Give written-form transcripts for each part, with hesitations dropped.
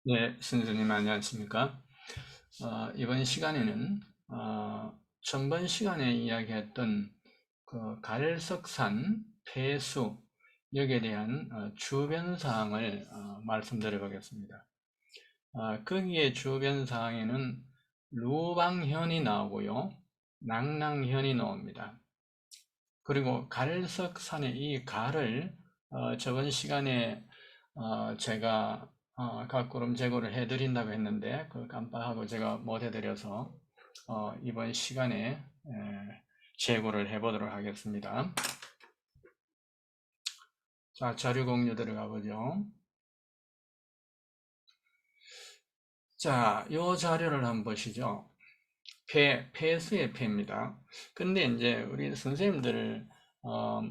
네, 선생님 안녕하십니까? 이번 시간에는 전번 시간에 이야기했던 그 갈석산 폐수 여기에 대한 주변 사항을 말씀드려 보겠습니다. 거기에 주변 사항에는 루방현이 나오고요, 낙랑현이 나옵니다. 그리고 갈석산의 이 갈을 저번 시간에 제가 각구름 제거를 해드린다고 했는데 그걸 깜빡하고 제가 못 해드려서 이번 시간에 제거를 해보도록 하겠습니다. 자, 자료 공유 들어가 보죠. 자, 이 자료를 한번 보시죠. 폐수의 폐입니다. 근데 이제 우리 선생님들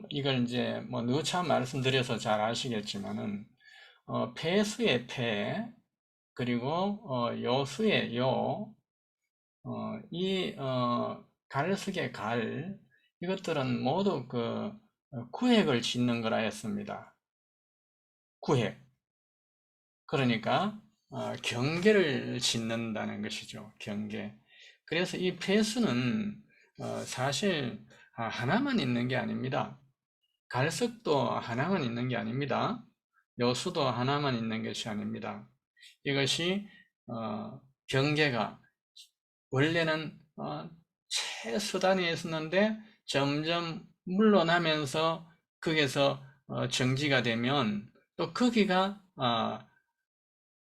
이걸 이제 뭐 누차 말씀드려서 잘 아시겠지만은 폐수의 폐, 그리고 요수의 요, 갈석의 갈, 이것들은 모두 그 구획을 짓는 거라 했습니다. 구획. 그러니까 경계를 짓는다는 것이죠. 경계. 그래서 이 폐수는 사실 하나만 있는 게 아닙니다. 갈석도 하나만 있는 게 아닙니다. 여수도 하나만 있는 것이 아닙니다. 이것이 경계가 원래는 최수단에 있었는데 점점 물러나면서 거기에서 정지가 되면 또 거기가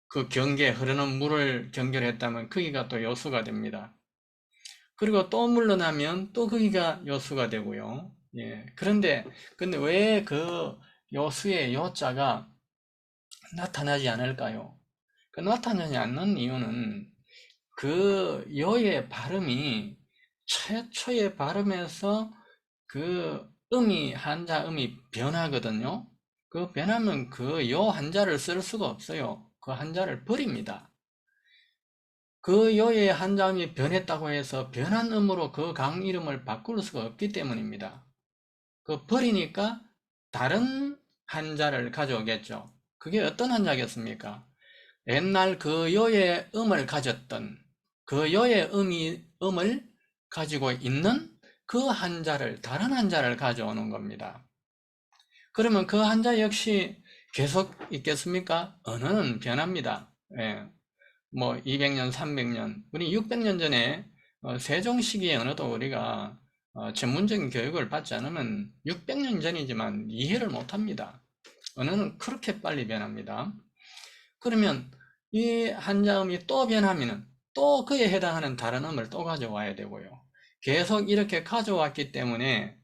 그 경계에 흐르는 물을 경계했다면 거기가 또 여수가 됩니다. 그리고 또 물러나면 또 거기가 여수가 되고요. 예. 근데 왜 그 여수의 여자가 나타나지 않을까요? 그 나타나지 않는 이유는 그 여의 발음이 최초의 발음에서 그 한자 음이 변하거든요. 그 변하면 그 여 한자를 쓸 수가 없어요. 그 한자를 버립니다. 그 여의 한자 음이 변했다고 해서 변한 음으로 그 강 이름을 바꿀 수가 없기 때문입니다. 그 버리니까 다른 한자를 가져오겠죠. 그게 어떤 한자겠습니까? 옛날 그 여의 음을 가졌던 그 여의 음을 가지고 있는 그 한자를, 다른 한자를 가져오는 겁니다. 그러면 그 한자 역시 계속 있겠습니까? 언어는 변합니다. 예. 뭐 200년, 300년, 우리 600년 전에 세종 시기의 언어도 우리가 전문적인 교육을 받지 않으면 600년 전이지만 이해를 못합니다. 언어는 그렇게 빨리 변합니다. 그러면 이 한자음이 또 변하면은 또 그에 해당하는 다른 음을 또 가져와야 되고요. 계속 이렇게 가져왔기 때문에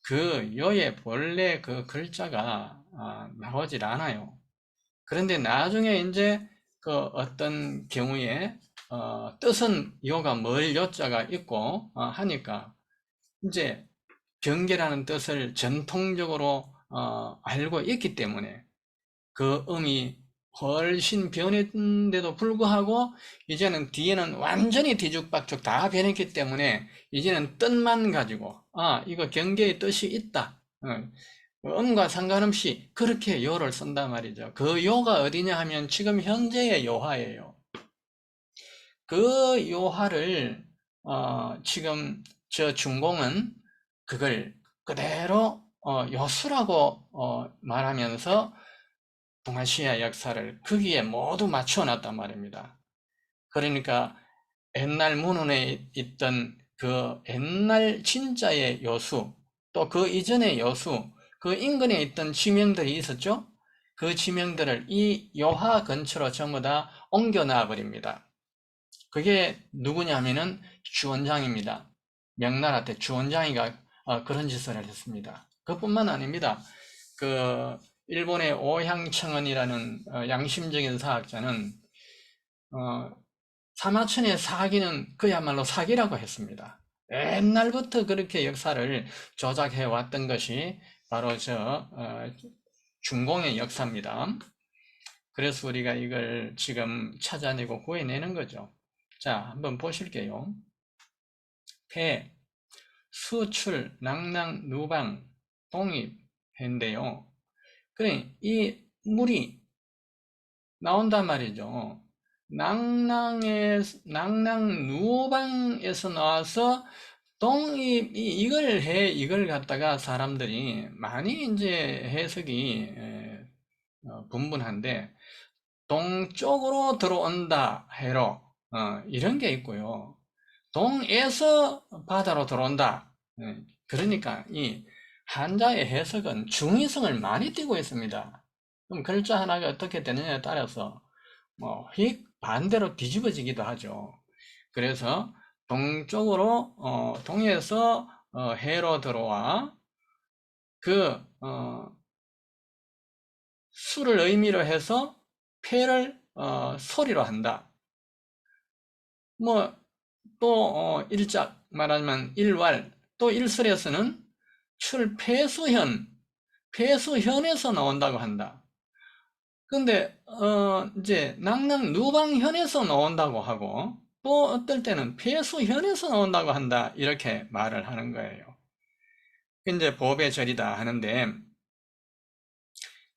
그 여의 본래 그 글자가 나오질 않아요. 그런데 나중에 이제 그 어떤 경우에 뜻은 요가 뭘 요자가 있고 하니까 이제 경계라는 뜻을 전통적으로 알고 있기 때문에 그 음이 훨씬 변했는데도 불구하고 이제는 뒤에는 완전히 뒤죽박죽 다 변했기 때문에 이제는 뜻만 가지고 이거 경계의 뜻이 있다. 음과 상관없이 그렇게 요를 쓴단 말이죠. 그 요가 어디냐 하면 지금 현재의 요하예요. 그 요하를 지금 저 중공은 그걸 그대로 요수라고 말하면서 동아시아 역사를 거기에 모두 맞춰놨단 말입니다. 그러니까 옛날 문헌에 있던 그 옛날 진짜의 여수, 또 그 이전의 여수, 그 인근에 있던 지명들이 있었죠? 그 지명들을 이 요하 근처로 전부 다 옮겨놔 버립니다. 그게 누구냐면은 주원장입니다. 명나라 때 주원장이가 그런 짓을 했습니다. 그뿐만 아닙니다. 그 일본의 오향청원이라는 양심적인 사학자는 사마천의 사기는 그야말로 사기라고 했습니다. 옛날부터 그렇게 역사를 조작해 왔던 것이 바로 중공의 역사입니다. 그래서 우리가 이걸 지금 찾아내고 구해내는 거죠. 자, 한번 보실게요. 폐, 수출, 낭낭, 누방, 독립, 해인데요. 그래, 이 물이 나온단 말이죠. 낭낭 누방에서 나와서 이걸 갖다가 사람들이 많이 이제 해석이 분분한데, 동쪽으로 들어온다 해로 이런 게 있고요. 동에서 바다로 들어온다. 그러니까 이 한자의 해석은 중의성을 많이 띠고 있습니다. 그럼 글자 하나가 어떻게 되느냐에 따라서 휙 반대로 뒤집어지기도 하죠. 그래서 동쪽으로 동에서 해로 들어와 그 수를 의미로 해서 패를 소리로 한다. 뭐 또 일작 말하자면 일왈, 또 일설에서는 출패수현, 패수현에서 나온다고 한다. 근데 이제 낙낙 누방현에서 나온다고 하고, 또 어떨 때는 패수현에서 나온다고 한다, 이렇게 말을 하는 거예요. 이제 법의 절이다 하는데,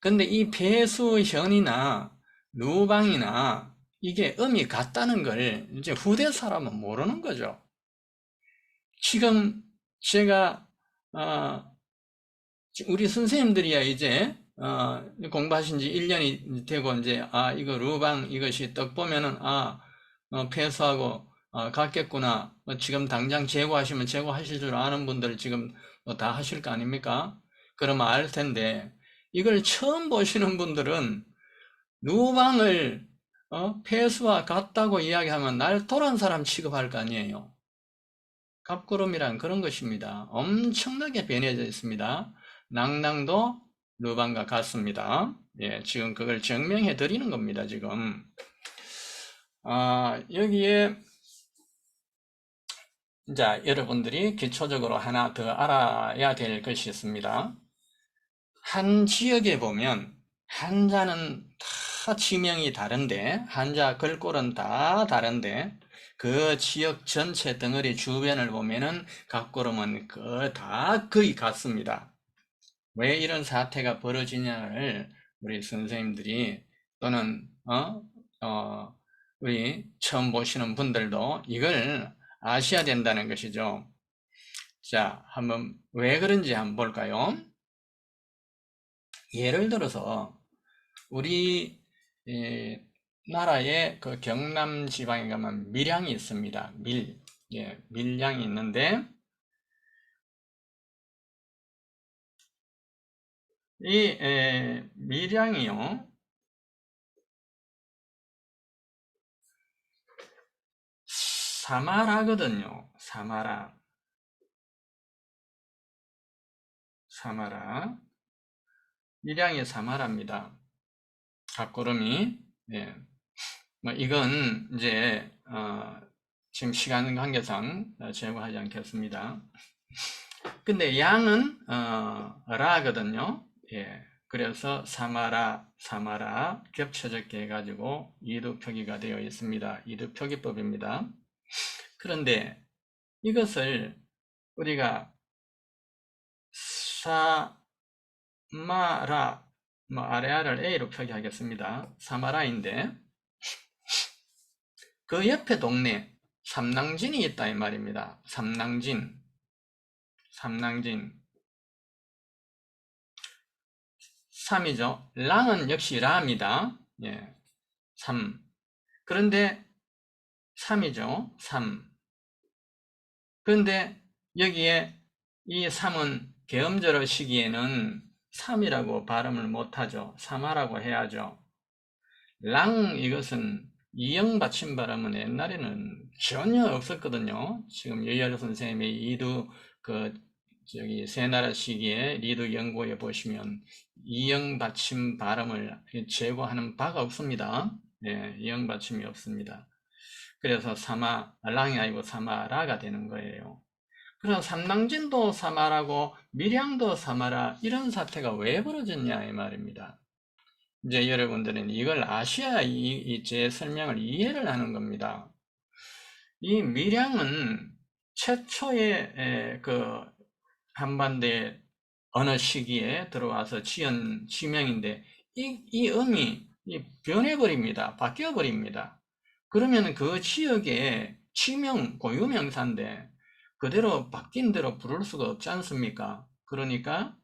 근데 이 패수현이나 누방이나 이게 음이 같다는 걸 이제 후대 사람은 모르는 거죠. 지금 제가 우리 선생님들이야 이제 공부하신 지 1년이 되고 이제 이거 루방 이것이 딱 보면은 폐수하고 같겠구나. 지금 당장 재고하시면 재고하실 줄 아는 분들 지금 다 하실 거 아닙니까? 그러면 알 텐데, 이걸 처음 보시는 분들은 루방을 폐수와 같다고 이야기하면 날 도란 사람 취급할 거 아니에요. 갑구름이란 그런 것입니다. 엄청나게 변해져 있습니다. 낭낭도 루방과 같습니다. 예, 지금 그걸 증명해 드리는 겁니다, 지금. 여기에, 자, 여러분들이 기초적으로 하나 더 알아야 될 것이 있습니다. 한 지역에 보면, 한자는 다 지명이 다른데, 한자 글꼴은 다 다른데, 그 지역 전체 덩어리 주변을 보면은 각구름은 다 거의 같습니다. 왜 이런 사태가 벌어지냐를 우리 선생님들이 또는 우리 처음 보시는 분들도 이걸 아셔야 된다는 것이죠. 자, 한번 왜 그런지 한번 볼까요? 예를 들어서 우리 나라의 그 경남 지방에 가면 밀양이 있습니다. 밀양이 있는데, 이 밀양이요, 사마라거든요. 사마라. 밀양이 사마라입니다. 각구름이. 예. 뭐 이건 이제 지금 시간 관계상 제공하지 않겠습니다. 근데 양은 라거든요. 예. 그래서 사마라 겹쳐 적게 해가지고 이두표기가 되어 있습니다. 이두표기법입니다. 그런데 이것을 우리가 사마라, 뭐 아래아를 A로 표기하겠습니다. 사마라인데 그 옆에 동네 삼낭진이 있다 이 말입니다. 삼낭진. 삼이죠. 랑은 역시 라입니다. 예. 3. 그런데 3이죠. 3. 그런데 여기에 이 3은 계엄절어 시기에는 3이라고 발음을 못하죠. 사마라고 해야죠. 랑 이것은 이형 받침 발음은 옛날에는 전혀 없었거든요. 지금 여열 선생님의 이두 세나라 시기에 리드 연구에 보시면 이형 받침 발음을 제거하는 바가 없습니다. 예, 이형 받침이 없습니다. 그래서 랑이 아니고 사마라가 되는 거예요. 그럼 삼낭진도 사마라고 밀양도 사마라, 이런 사태가 왜 벌어졌냐 이 말입니다. 이제 여러분들은 이걸 아셔야 제 설명을 이해를 하는 겁니다. 이 밀양은 최초의 그 한반도의 어느 시기에 들어와서 지은 지명인데, 이 음이 변해버립니다. 바뀌어버립니다. 그러면 그 지역의 지명, 고유명사인데 그대로 바뀐 대로 부를 수가 없지 않습니까? 그러니까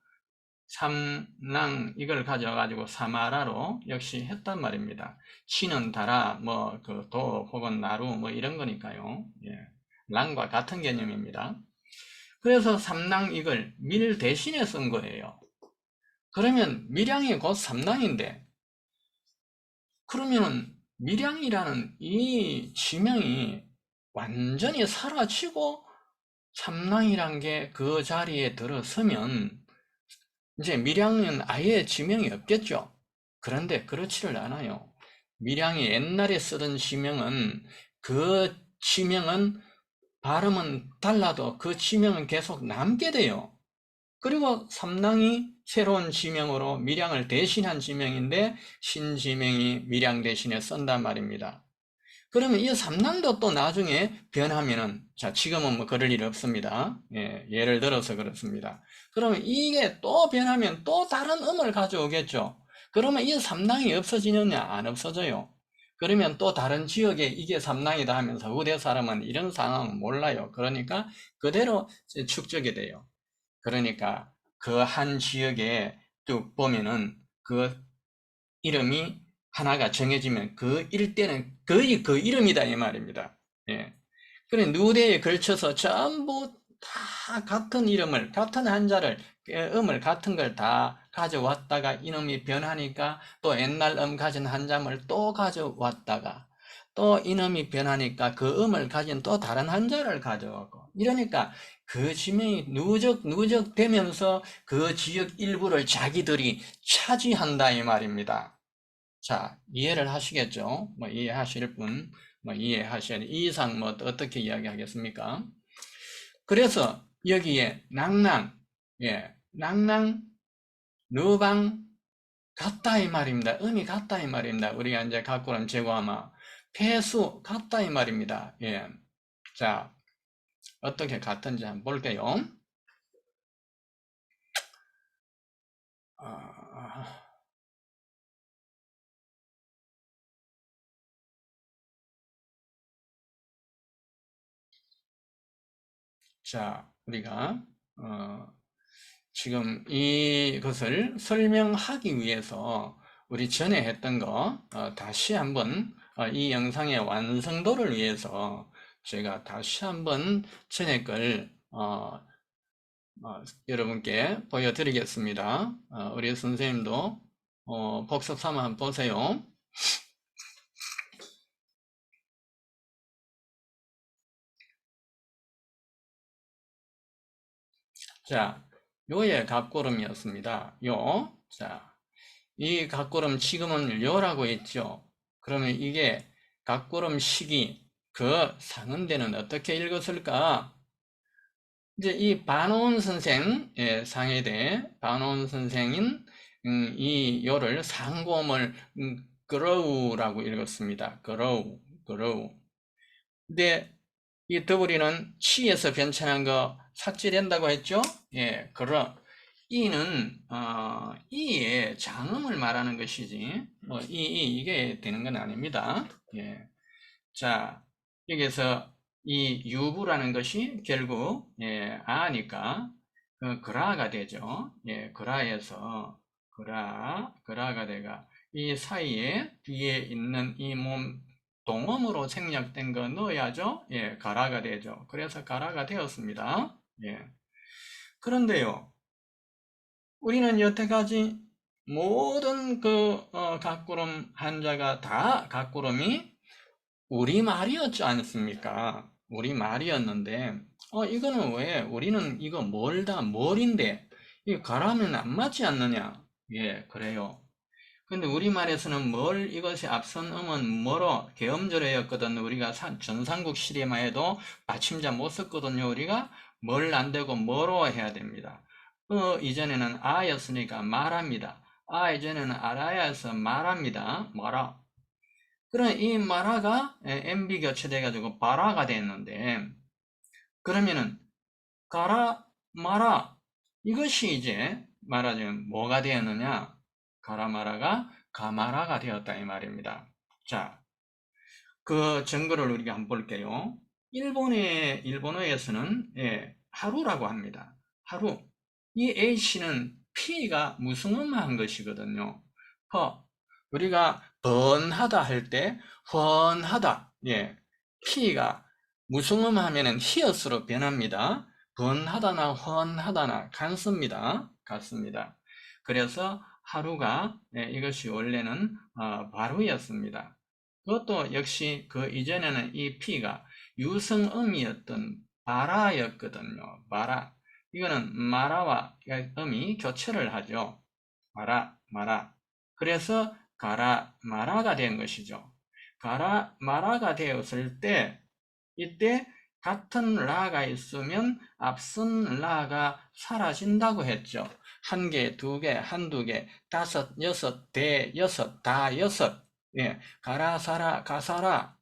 삼랑 이걸 가져가지고 사마라로 역시 했단 말입니다. 치는 달아, 뭐, 그 도 혹은 나루 뭐 이런 거니까요. 예. 랑과 같은 개념입니다. 그래서 삼랑 이걸 밀 대신에 쓴 거예요. 그러면 밀양이 곧 삼랑인데, 그러면 밀양이라는 이 지명이 완전히 사라지고 삼랑이란 게 그 자리에 들어서면 이제 밀양은 아예 지명이 없겠죠. 그런데 그렇지를 않아요. 밀양이 옛날에 쓰던 지명은 그 지명은 발음은 달라도 그 지명은 계속 남게 돼요. 그리고 삼랑이 새로운 지명으로 밀양을 대신한 지명인데 신지명이 밀양 대신에 쓴단 말입니다. 그러면 이 삼랑도 또 나중에 변하면은, 자, 지금은 뭐 그럴 일 없습니다. 예, 예를 들어서 그렇습니다. 그러면 이게 또 변하면 또 다른 음을 가져오겠죠. 그러면 이 삼랑이 없어지느냐? 안 없어져요. 그러면 또 다른 지역에 이게 삼랑이다 하면서 후대 사람은 이런 상황은 몰라요. 그러니까 그대로 축적이 돼요. 그러니까 그 한 지역에 쭉 보면은 그 이름이 하나가 정해지면 그 일대는 거의 그 이름이다 이 말입니다. 예. 그래 누대에 걸쳐서 전부 다 같은 이름을, 같은 한자를, 음을 같은 걸 다 가져왔다가 이놈이 변하니까 또 옛날 가진 한자를 또 가져왔다가 또 이놈이 변하니까 그 음을 가진 또 다른 한자를 가져오고 이러니까 그 지명이 누적 되면서 그 지역 일부를 자기들이 차지한다 이 말입니다. 자, 이해를 하시겠죠? 뭐 이해하실 분, 뭐 이해하셔야 돼. 이 이상 뭐 어떻게 이야기하겠습니까? 그래서 여기에 낭낭, 예, 낭낭, 느방 같다 이 말입니다. 음이 같다 이 말입니다. 우리가 이제 갖고는 제거하면 폐수 같다 이 말입니다. 예, 자, 어떻게 같은지 한번 볼게요. 자, 우리가 지금 이것을 설명하기 위해서 우리 전에 했던 거 다시 한번 이 영상의 완성도를 위해서 제가 다시 한번 전에 걸 여러분께 보여드리겠습니다. 우리 선생님도 복습 삼아 한번 보세요. 자, 요의 갑고름이었습니다. 요. 자, 이 갑고름 지금은 료라고 했죠. 그러면 이게 갑고름 시기 그 상은대는 어떻게 읽었을까? 이제 이 반온 선생, 예, 상해대 반온 선생인 이 요를 상고음을 그러우라고 읽었습니다. 그러우. 근데 이 더블이는 치에서 변천한 거 삭제된다고 했죠? 예, 이는 이의 장음을 말하는 것이지 뭐 이게 되는 건 아닙니다. 예. 자, 여기서 이 유부라는 것이 결국 아니까 그라가 되죠. 예, 그라에서 그라가 돼가 이 사이에 뒤에 있는 이 몸 동음으로 생략된 거 넣어야죠. 예, 가라가 되죠. 그래서 가라가 되었습니다. 예. 그런데요, 우리는 여태까지 모든 각구름 한자가 다 각구름이 우리말이었지 않습니까? 우리말이었는데, 이거는 왜, 우리는 이거 뭘인데, 이거 가라면 안 맞지 않느냐? 예, 그래요. 근데 우리말에서는 이것이 앞선 음은 뭐로 계엄절에였거든. 우리가 전상국 시대만 해도 받침자 못 썼거든요. 우리가 뭘 안 되고 뭐로 해야 됩니다. 이전에는 아였으니까 말합니다. 이전에는 알아야서 말합니다. 말아. 그럼 이 마라가 MB 교체돼가지고 바라가 됐는데, 그러면은 가라 마라 이것이 이제 말하자면 뭐가 되었느냐? 가라 마라가 가마라가 되었다 이 말입니다. 자, 그 증거를 우리가 한번 볼게요. 일본어에서는 하루라고 합니다. 하루. 이 H는 P가 무성음한 것이거든요. 우리가 번하다 할 때 훤하다. P가 무성음 하면은 히읗으로 변합니다. 번하다나 훤하다나 같습니다. 그래서 하루가 이것이 원래는 바루였습니다. 그것도 역시 그 이전에는 이 P가 유성음이었던 바라였거든요. 바라. 이거는 마라와 음이 교체를 하죠. 마라. 그래서 가라, 마라가 된 것이죠. 가라, 마라가 되었을 때, 이때 같은 라가 있으면 앞선 라가 사라진다고 했죠. 한 개, 두 개, 한두 개, 다섯, 여섯, 대, 여섯, 다 여섯. 가라, 사라, 가사라,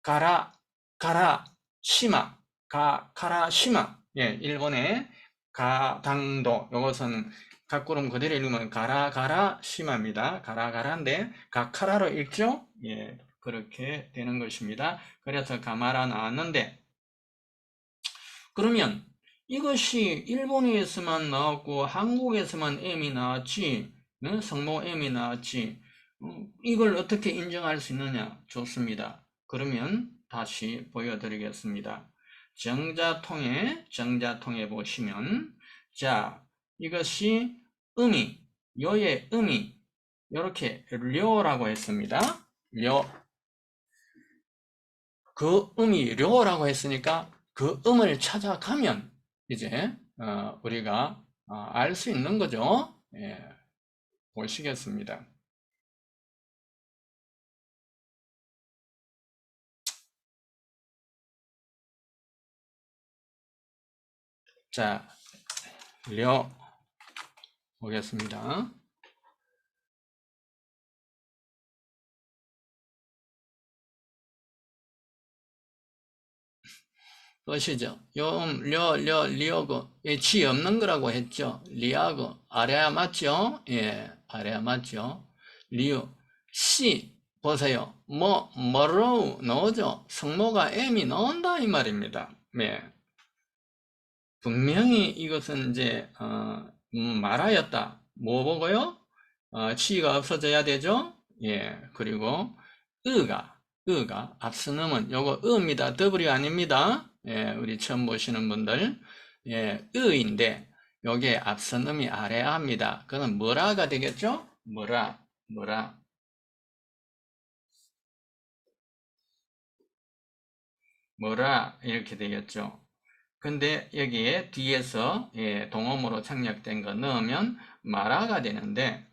가라, 가라, 시마, 가라, 시마. 일본의 가당도, 이것은 각구름 그대로 읽으면 가라, 시마입니다. 가라인데, 가카라로 읽죠? 그렇게 되는 것입니다. 그래서 가마라 나왔는데, 그러면 이것이 일본에서만 나왔고, 한국에서만 M이 나왔지, 성모 M이 나왔지, 이걸 어떻게 인정할 수 있느냐? 좋습니다. 그러면 다시 보여드리겠습니다. 정자통에 보시면, 자, 이것이 요의 음이, 이렇게 료라고 했습니다. 그 음이 료라고 했으니까 그 음을 찾아가면 이제 우리가 알 수 있는 거죠. 보시겠습니다. 자, 려 보겠습니다. 보시죠. 요음, 리오고, 치 없는 거라고 했죠. 리하고, 아래야 맞죠? 아래야 맞죠. 리우, 시, 보세요. 뭐로 나오죠? 성모가 M이 나온다, 이 말입니다. 분명히 이것은 이제, 말하였다. 뭐 보고요? 치가 없어져야 되죠? 그리고, 의가, 앞서는 요거 의입니다. W이 아닙니다. 우리 처음 보시는 분들. 의인데, 요게 앞서음이 아래아입니다. 그건 뭐라가 되겠죠? 뭐라. 이렇게 되겠죠. 근데 여기에 뒤에서 동음으로 창략된 거 넣으면 마라가 되는데,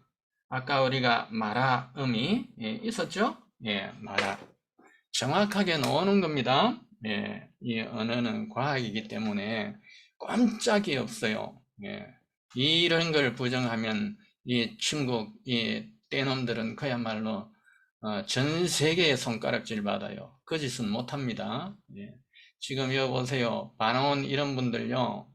아까 우리가 마라음이 있었죠? 마라. 정확하게 나오는 겁니다. 이 언어는 과학이기 때문에 꼼짝이 없어요. 이런 걸 부정하면 이 중국 이 떼놈들은 그야말로 전 세계에 손가락질 받아요. 그 짓은 못합니다. 지금 여기 보세요. 반원 이런 분들요.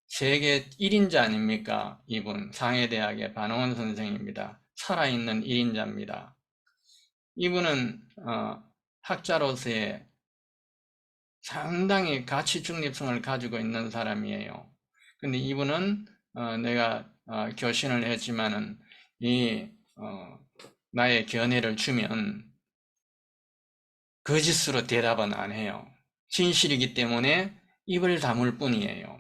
세계 1인자 아닙니까? 이분 상해대학의 반원 선생입니다. 살아있는 1인자입니다. 이분은 학자로서의 상당히 가치 중립성을 가지고 있는 사람이에요. 근데 이분은 내가 교신을 했지만은 나의 견해를 주면 거짓으로 대답은 안 해요. 진실이기 때문에 입을 다물 뿐이에요.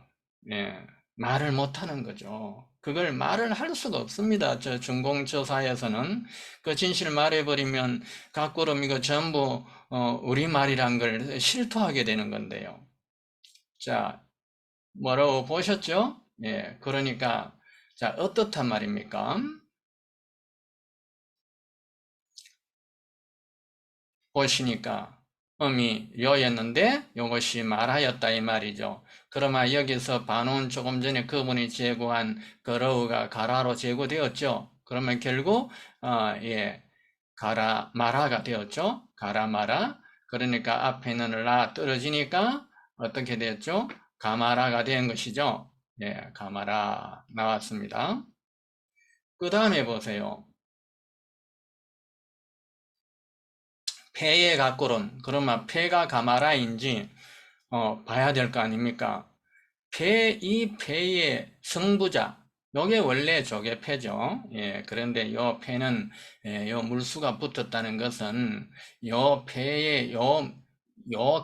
말을 못하는 거죠. 그걸 말을 할 수가 없습니다. 저 중공처사에서는 그 진실을 말해버리면 각고름 이거 전부 우리말이란 걸 실토하게 되는 건데요. 자, 뭐라고 보셨죠? 그러니까 자, 어떻단 말입니까? 보시니까 음이 료였는데 이것이 말하였다 이 말이죠. 그러면 여기서 반운 조금 전에 그분이 제고한 거러우가 가라로 제고되었죠. 그러면 결국 가라 마라가 되었죠. 가라 마라. 그러니까 앞에는 라 떨어지니까 어떻게 되었죠? 가마라가 된 것이죠. 가마라 나왔습니다. 그 다음에 보세요. 폐의 각고론. 그러면 폐가 가마라인지 봐야 될 거 아닙니까? 이 폐의 성부자, 요게 원래 조개폐죠. 예, 그런데 요 폐는, 요 물수가 붙었다는 것은 요 폐의 요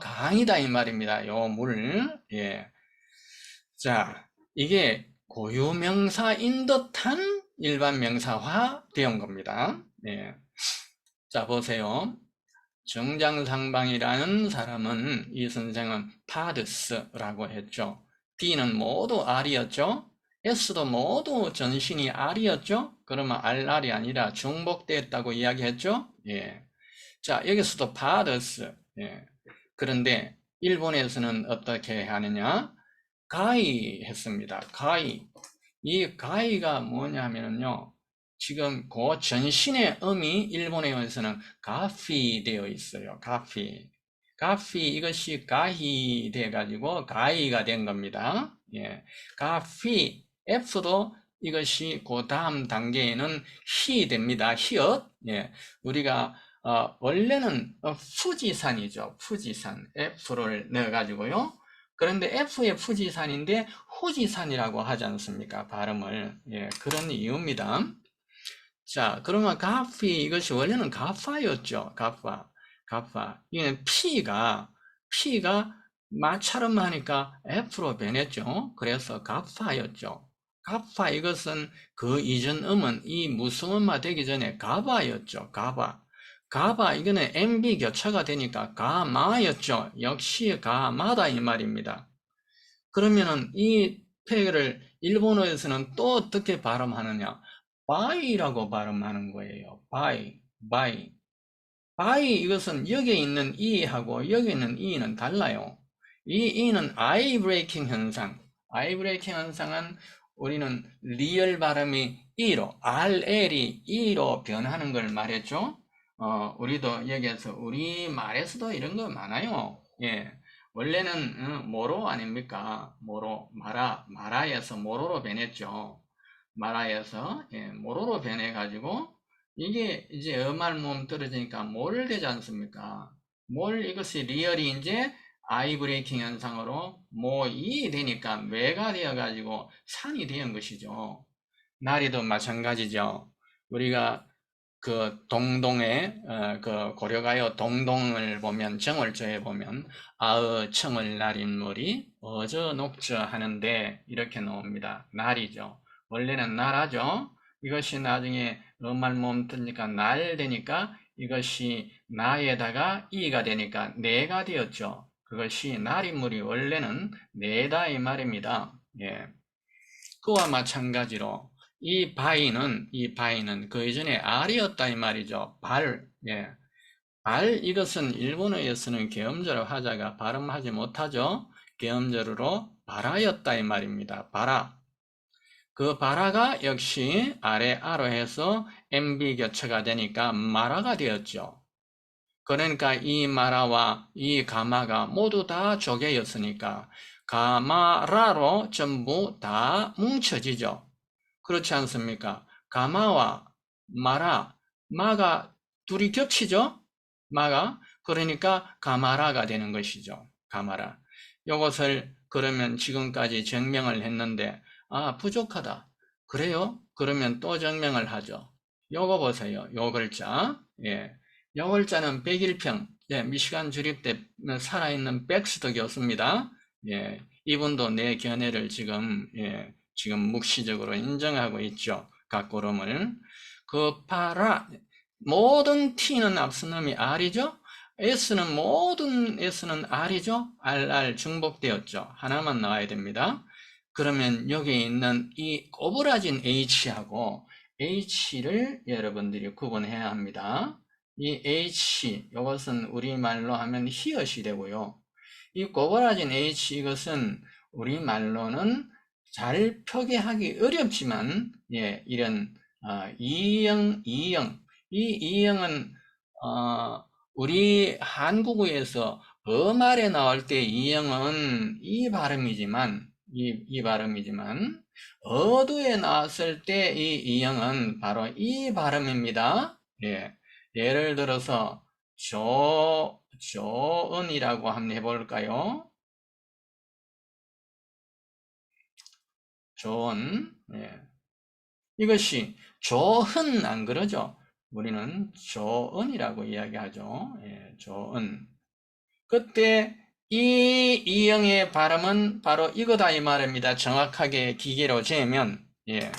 강이다 이 말입니다. 요 물. 예. 자, 이게 고유명사인 듯한 일반 명사화 되온 겁니다. 예. 자, 보세요. 정장상방이라는 사람은 이 선생은 파드스라고 했죠. D는 모두 R이었죠. S도 모두 전신이 R이었죠. 그러면 RR이 아니라 중복되었다고 이야기했죠. 예. 자, 여기서도 파드스. 예. 그런데 일본에서는 어떻게 하느냐? 가이 했습니다. 가이. 이 가이가 뭐냐면요. 지금 그 전신의 음이 일본어에서는 가피 되어 있어요. 가피. 가피 이것이 가히 돼 가지고 가이가 된 겁니다. 예. 가피 F도 이것이 그 다음 단계에는 히 됩니다. 히읗. 예. 우리가 원래는 fu지산이죠. fu지산 F를 넣어 가지고요. 그런데 F의 fu지산인데 후지산이라고 하지 않습니까? 발음을. 예, 그런 이유입니다. 자, 그러면 가피, 이것이 원래는 가파였죠. 가파. 이게 P가 마처럼 하니까 F로 변했죠. 그래서 가파였죠. 가파, 이것은 그 이전 음은 이 무성음화 되기 전에 가바였죠. 가바, 이거는 MB 교차가 되니까 가마였죠. 역시 가마다 이 말입니다. 그러면은 이 폐를 일본어에서는 또 어떻게 발음하느냐? 바이라고 발음하는 거예요. 바이. 이것은 여기에 있는 이하고 여기 있는 이는 달라요. 이 이는 아이 브레이킹 현상. 아이 브레이킹 현상은 우리는 리얼 발음이 이로, RL이 이로 변하는 걸 말했죠. 우리도 여기에서 우리 말에서도 이런 거 많아요. 예. 원래는 모로 아닙니까? 모로, 마라에서 모로로 변했죠. 마라에서 모로로 변해가지고 이게 이제 음할 떨어지니까 몰 되지 않습니까? 이것이 리얼이 이제 아이 브레이킹 현상으로 모이 되니까 매가 되어가지고 산이 된 것이죠. 나리도 마찬가지죠. 우리가 그 동동의 그 고려가요 동동을 보면 정월조에 보면 아의 청을 날인 머리 어저 녹저 하는데 이렇게 나옵니다. 날이죠. 원래는 나라죠. 이것이 나중에 음말 뜨니까 날 되니까 이것이 나에다가 이가 되니까 내가 되었죠. 그것이 날인물이 원래는 내다 이 말입니다. 예. 그와 마찬가지로 이 바위는 그 이전에 알이었다 이 말이죠. 예. 이것은 일본어에서는 계엄절 화자가 발음하지 못하죠. 계엄절으로 바라였다 이 말입니다. 바라. 그 바라가 역시 아래 아로 해서 MB 교체가 되니까 마라가 되었죠. 그러니까 이 마라와 이 가마가 모두 다 조개였으니까 가마라로 전부 다 뭉쳐지죠. 그렇지 않습니까? 가마와 마가 둘이 겹치죠? 그러니까 가마라가 되는 것이죠. 가마라. 이것을 그러면 지금까지 증명을 했는데, 부족하다. 그래요? 그러면 또 증명을 하죠. 요거 보세요. 요 글자. 예. 요 글자는 101평. 예, 미시간 주립대 살아있는 백스터 교수입니다. 예. 이분도 내 견해를 지금 묵시적으로 인정하고 있죠. 각고름을. 모든 T는 앞선음이 R이죠. 모든 S는 R이죠. RR 중복되었죠. 하나만 나와야 됩니다. 그러면 여기에 있는 이 꼬부라진 H하고 H를 여러분들이 구분해야 합니다. 이 H, 이것은 우리말로 하면 히읗이 되고요. 이 꼬부라진 H, 이것은 우리말로는 잘 표기하기 어렵지만, 이런, 이형, 이 이형은, 우리 한국어에서 어말에 나올 때 이형은 이 발음이지만, 어두에 나왔을 때 이 이형은 바로 이 발음입니다. 예를 들어서, 조은이라고 한번 해볼까요? 조은. 예. 이것이 조흔 안 그러죠? 우리는 조은이라고 이야기하죠. 예, 조은. 그때 이 이형의 발음은 바로 이거다 이 말입니다. 정확하게 기계로 재면. 예.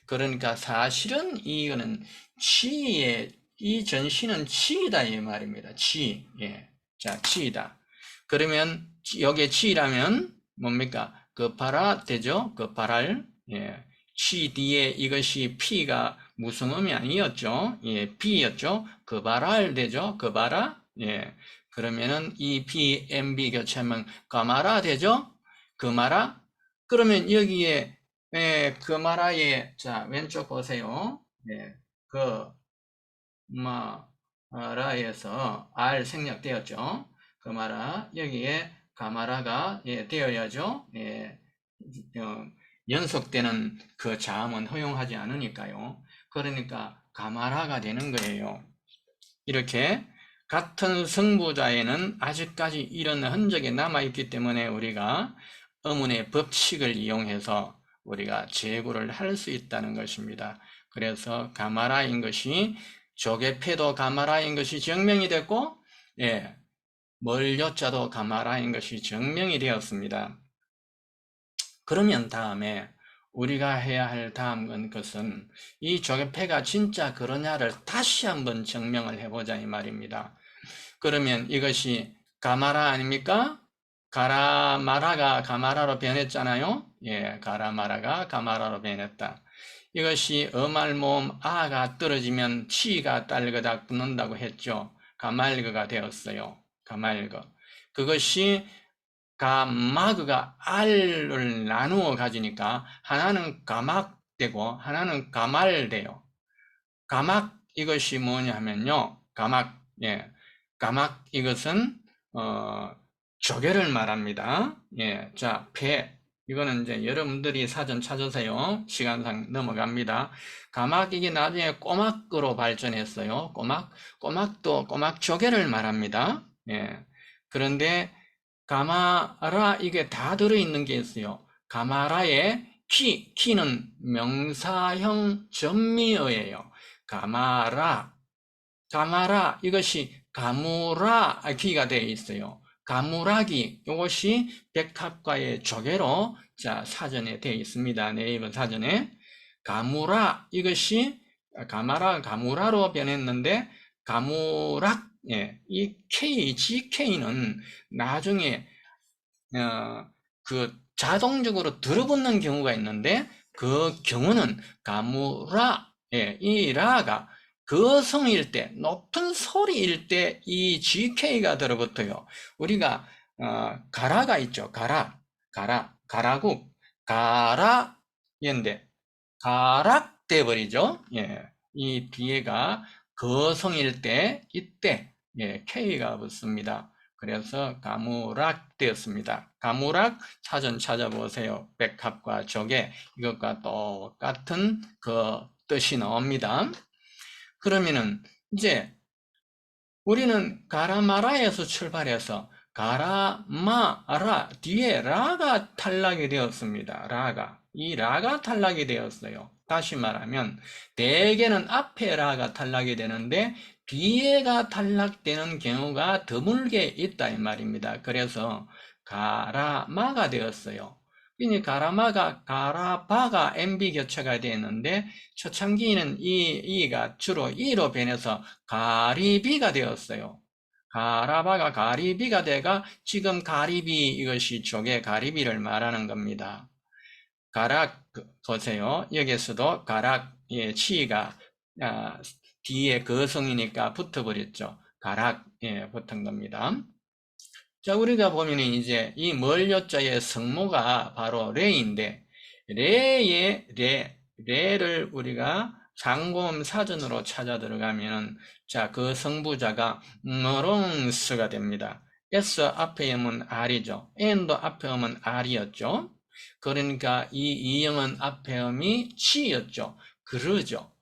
그러니까 사실은 이거는 치의 이 전신은 치이다 이 말입니다. 치. 예. 자, 치이다. 그러면 여기에 치라면 뭡니까? 그 바라 되죠? 그 바랄. 예. 치 뒤에 이것이 피가 무슨 음이 아니었죠? 예, 비였죠? 그 바랄 되죠? 그 바라. 예. 그러면은 이 B, MB 교체하면 가마라 되죠? 그마라? 그러면 여기에 그마라에 자 왼쪽 보세요. 예, 그마라에서 R 생략되었죠. 그마라 여기에 가마라가 되어야죠. 예, 어, 연속되는 그 자음은 허용하지 않으니까요. 그러니까 가마라가 되는 거예요. 이렇게 같은 성부자에는 아직까지 이런 흔적이 남아있기 때문에 우리가 어문의 법칙을 이용해서 우리가 제구를 할 수 있다는 것입니다. 그래서 가마라인 것이 조개패도 가마라인 것이 증명이 됐고, 예, 멀요자도 가마라인 것이 증명이 되었습니다. 그러면 다음에 우리가 해야 할 다음 것은 이 조개패가 진짜 그러냐를 다시 한번 증명을 해보자 이 말입니다. 그러면 이것이 가마라 아닙니까? 가라마라가 가마라로 변했잖아요. 예, 가라마라가 가마라로 변했다. 이것이 어말모음 아가 떨어지면 치가 딸그닥 붙는다고 했죠. 가말그가 되었어요. 가말그. 그것이 가마그가 알을 나누어 가지니까 하나는 가막되고 하나는 가말돼요. 가막 이것이 뭐냐 하면요. 가막, 예. 가막 이것은 조개를 말합니다. 예. 자, 배. 이거는 이제 여러분들이 사전 찾으세요. 시간상 넘어갑니다. 가막 이게 나중에 꼬막으로 발전했어요. 꼬막도 꼬막 조개를 말합니다. 예. 그런데 가마라 이게 다 들어있는 게 있어요. 가마라의 키는 명사형 전미어예요. 가마라, 가마라 이것이 가무라 기가 되어 있어요. 가무라기 이것이 백합과의 조개로 자 사전에 되어 있습니다. 네이버 사전에 가무라 이것이 가마라 가무라로 변했는데 가무락 이 K, GK는 나중에 그 자동적으로 들어붙는 경우가 있는데 그 경우는 가무라 이 라가 거성일 때 높은 소리일 때 이 GK가 들어붙어요. 우리가 가라가 있죠. 가라국 가라 인데 가락 돼버리죠. 예, 이 뒤에가 거성일 때 이때 K가 붙습니다. 그래서 가무락 되었습니다. 가무락 사전 찾아보세요. 백합과 조개 이것과 똑같은 그 뜻이 나옵니다. 그러면은 이제 우리는 가라마라에서 출발해서 가라마라 뒤에 라가 탈락이 되었습니다. 이 라가 탈락이 되었어요. 다시 말하면 대개는 앞에 라가 탈락이 되는데 뒤에가 탈락되는 경우가 드물게 있다 이 말입니다. 그래서 가라마가 되었어요. 이니 가라마가 가라바가 MB 교체가 되었는데 초창기에는 이가 주로 이로 변해서 가리비가 되었어요. 가라바가 가리비가 돼가 지금 가리비 이것이 조개 가리비를 말하는 겁니다. 가락 보세요. 여기서도 가락의 치가 뒤에 거성이니까 붙어버렸죠. 가락 붙은 겁니다. 자, 우리가 보면 이제 이 멀요자의 성모가 바로 레인데 레를 우리가 상고음 사전으로 찾아 들어가면 자, 그 성부자가 머롱스가 됩니다. S 앞에 음은 R이죠. N도 앞에 음은 R이었죠. 그러니까 이 이형은 앞에 음이 치였죠. 그러죠.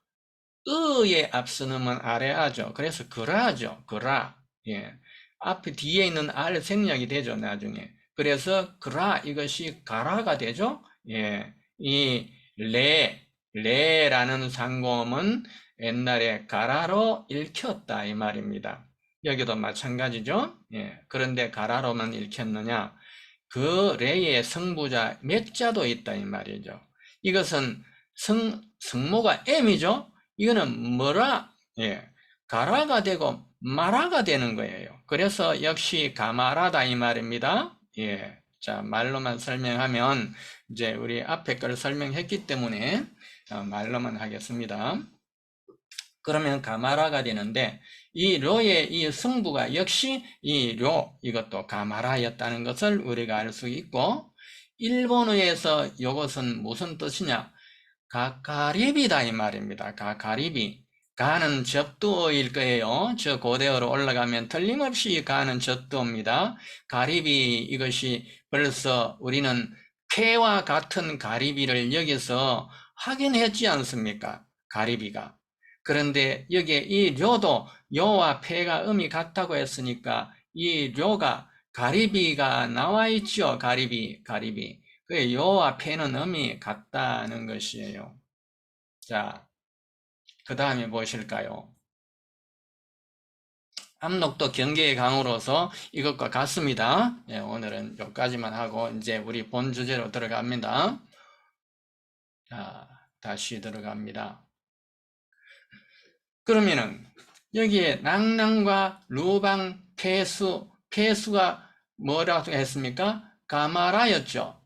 의에 앞서는 아래아죠. 그래서 그라죠. 그라. 예. 앞에 뒤에 있는 알 생략이 되죠, 나중에. 그래서 그라 이것이 가라가 되죠. 예. 이 레라는 상고음은 옛날에 가라로 읽혔다 이 말입니다. 여기도 마찬가지죠. 예. 그런데 가라로만 읽혔느냐? 그 레의 성부자 몇 자도 있다 이 말이죠. 이것은 성모가 M이죠. 이거는 뭐라? 예. 가라가 되고 마라가 되는 거예요. 그래서 역시 가마라다 이 말입니다. 예. 자, 말로만 설명하면 이제 우리 앞에 걸 설명했기 때문에 말로만 하겠습니다. 그러면 가마라가 되는데 이 료의 이 성부가 역시 이 료 이것도 가마라였다는 것을 우리가 알 수 있고 일본어에서 이것은 무슨 뜻이냐? 가카리비다 이 말입니다. 가카리비. 가는 접두어일 거예요. 저 고대어로 올라가면 틀림없이 가는 접두어입니다. 가리비 이것이 벌써 우리는 폐와 같은 가리비를 여기서 확인했지 않습니까? 가리비가. 그런데 여기에 이 료도 요와 폐가 음이 같다고 했으니까 이 료가 가리비가 나와 있죠. 가리비. 그 요와 폐는 음이 같다는 것이에요. 자, 그 다음에 무엇일까요? 압록도 경계의 강으로서 이것과 같습니다. 예, 오늘은 여기까지만 하고 이제 우리 본 주제로 들어갑니다. 자, 다시 들어갑니다. 그러면은 여기에 낭낭과 루방, 폐수가 뭐라고 했습니까? 가마라였죠.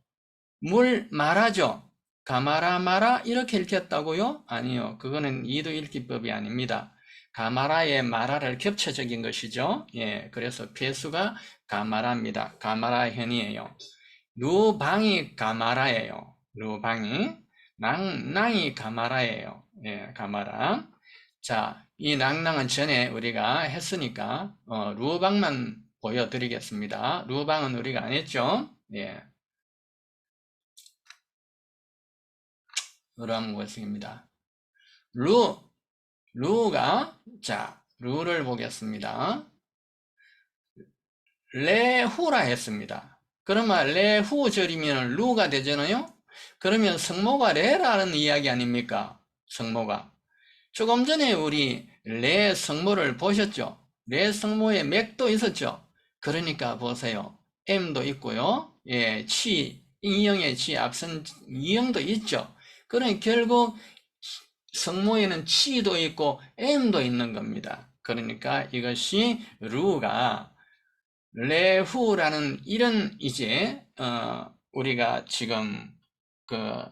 물 마라죠. 가마라 마라 이렇게 읽혔다고요? 아니요. 그거는 이도 읽기법이 아닙니다. 가마라의 마라를 겹쳐 적인 것이죠. 예, 그래서 폐수가 가마라입니다. 가마라현이에요. 루방이 가마라예요. 루방이 낭낭이 가마라예요. 예, 가마라. 자, 이 낭낭은 전에 우리가 했으니까 루방만 보여드리겠습니다. 루방은 우리가 안 했죠? 예. 루한 것입니다. 루가, 자, 루를 보겠습니다. 레후라 했습니다. 그러면 레후절이면 루가 되잖아요? 그러면 성모가 레라는 이야기 아닙니까? 성모가. 조금 전에 우리 레 성모를 보셨죠? 레 성모의 맥도 있었죠? 그러니까 보세요. M도 있고요. 예, 인형의 앞선 이형도 있죠. 그러니 결국 성모에는 치도 있고 M도 있는 겁니다. 그러니까 이것이 루가 레후라는 이런 이제 우리가 지금 그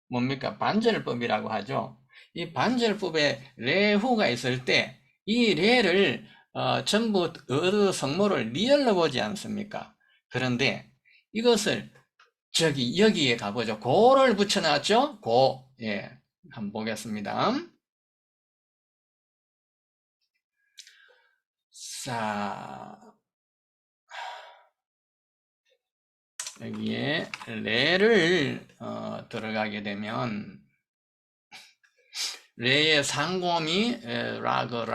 뭡니까 반절법이라고 하죠. 이 반절법에 레후가 있을 때 이 레를 전부 어느 성모를 리얼로 보지 않습니까? 그런데 이것을 여기에 가보죠. 고를 붙여놨죠? 고. 예. 한번 보겠습니다. 자, 여기에 레를 들어가게 되면 레의 상곰이 라그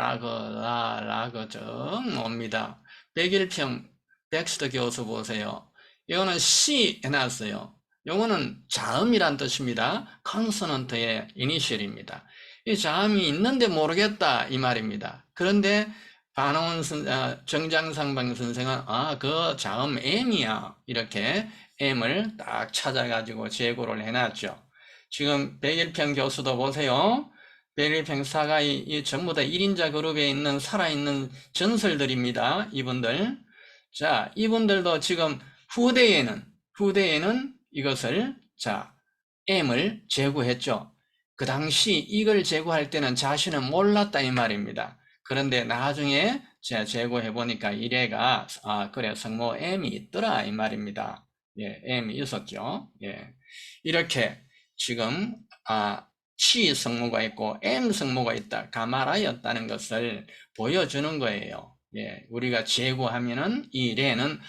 옵니다. 백일평 덱스터 교수 보세요. 이거는 C 해놨어요. 이거는 자음이란 뜻입니다. 컨소넌트의 이니셜입니다. 이 자음이 있는데 모르겠다 이 말입니다. 그런데 정장상방 선생은 그 자음 M이야 이렇게 M을 딱 찾아가지고 제고를 해놨죠. 지금 백일평 교수도 보세요. 백일평사가 이 전부 다 1인자 그룹에 있는 살아있는 전설들입니다. 이분들. 자, 이분들도 지금 후대에는 이것을, 자, M을 제거했죠. 그 당시 이걸 제거할 때는 자신은 몰랐다 이 말입니다. 그런데 나중에 제가 제거해 보니까 이래가 그래 성모 M이 있더라 이 말입니다. 예, M이 있었죠. 예, 이렇게 지금 치 성모가 있고 M 성모가 있다 가마라였다는 것을 보여주는 거예요. 예, 우리가 제거하면은 이 레는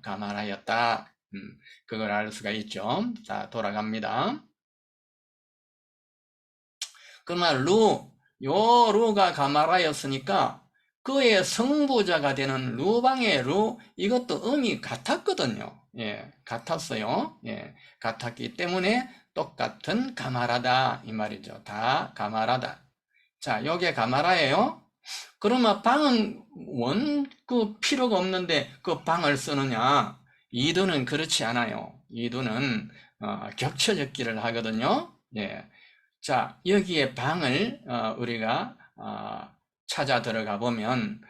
가마라였다. 그걸 알 수가 있죠. 자, 돌아갑니다. 그러면 요 루가 가마라였으니까 그의 성부자가 되는 루방의 루, 이것도 음이 같았거든요. 예, 같았어요. 예, 같았기 때문에 똑같은 가마라다 이 말이죠. 다 가마라다. 자, 요게 가마라예요. 그러면 방은 그 필요가 없는데 그 방을 쓰느냐? 이두는 그렇지 않아요. 이두는 겹쳐 적기를 하거든요. 예. 자, 여기에 방을 우리가 찾아 들어가 보면